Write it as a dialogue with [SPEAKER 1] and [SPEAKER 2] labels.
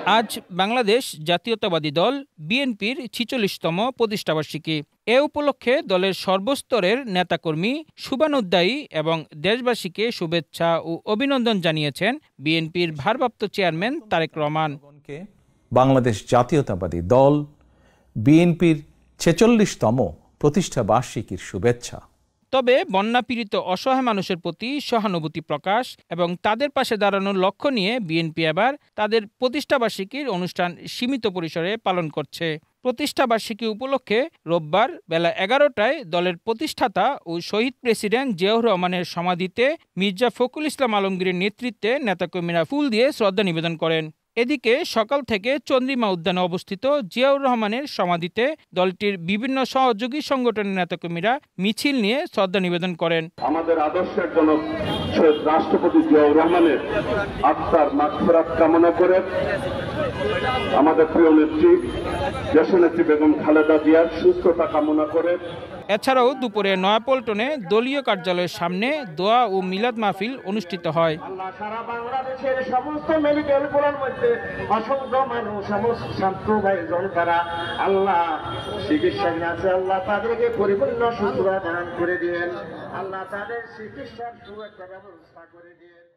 [SPEAKER 1] আজ বাংলাদেশ জাতীয়তাবাদী দল বিএনপির ৪৬তম প্রতিষ্ঠাবার্ষিকী। এ উপলক্ষে দলের সর্বস্তরের নেতাকর্মী শুভানুধ্যায়ী এবং দেশবাসীকে শুভেচ্ছা ও অভিনন্দন জানিয়েছেন বিএনপির ভারপ্রাপ্ত চেয়ারম্যান তারেক রহমান।
[SPEAKER 2] বাংলাদেশ জাতীয়তাবাদী দল বিএনপির ৪৬তম প্রতিষ্ঠাবার্ষিকীর শুভেচ্ছা।
[SPEAKER 1] তবে বন্যাপীড়িত অসহায় মানুষের প্রতি সহানুভূতি প্রকাশ এবং তাদের পাশে দাঁড়ানোর লক্ষ্য নিয়ে বিএনপি এবার তাদের প্রতিষ্ঠাবার্ষিকীর অনুষ্ঠান সীমিত পরিসরে পালন করছে। প্রতিষ্ঠাবার্ষিকী উপলক্ষে রোববার বেলা ১১টায় দলের প্রতিষ্ঠাতা ও শহীদ প্রেসিডেন্ট জিয়াউর রহমানের সমাধিতে মির্জা ফখরুল ইসলাম আলমগীরের নেতৃত্বে নেতাকর্মীরা ফুল দিয়ে শ্রদ্ধা নিবেদন করেন। এদিকে সকাল থেকে চন্দ্রিমা উদ্যানে অবস্থিত জিয়াউর রহমানের সমাধিতে দলটির বিভিন্ন সহযোগী সংগঠনের নেতাকর্মীরা মিছিল নিয়ে শ্রদ্ধা নিবেদন করেন।
[SPEAKER 3] আমাদের আদর্শের জনক শহীদ রাষ্ট্রপতি জিয়াউর রহমানের আত্মার মাগফিরাত কামনা করে আমাদের প্রিয় নেত্রী দেশনেত্রী বেগম খালেদা জিয়ার সুস্থতা কামনা করে
[SPEAKER 1] এছাড়াও দুপুরে নয়াপল্টনে দলীয় কার্যালয়ের সামনে দোয়া ও মিলাদ মাহফিল অনুষ্ঠিত হয়।
[SPEAKER 4] সারা বাংলাদেশের সমস্ত মেডিকেলগুলোর মধ্যে অসংখ্য মানুষ, সমস্ত ছাত্র ভাই জনতারা আল্লাহ চিকিৎসায় আছে, আল্লাহ তাদেরকে পরিপূর্ণ সুস্থতা দান করে দিয়েন, আল্লাহ তাদের চিকিৎসার সুব্যবস্থা করে দিয়েন।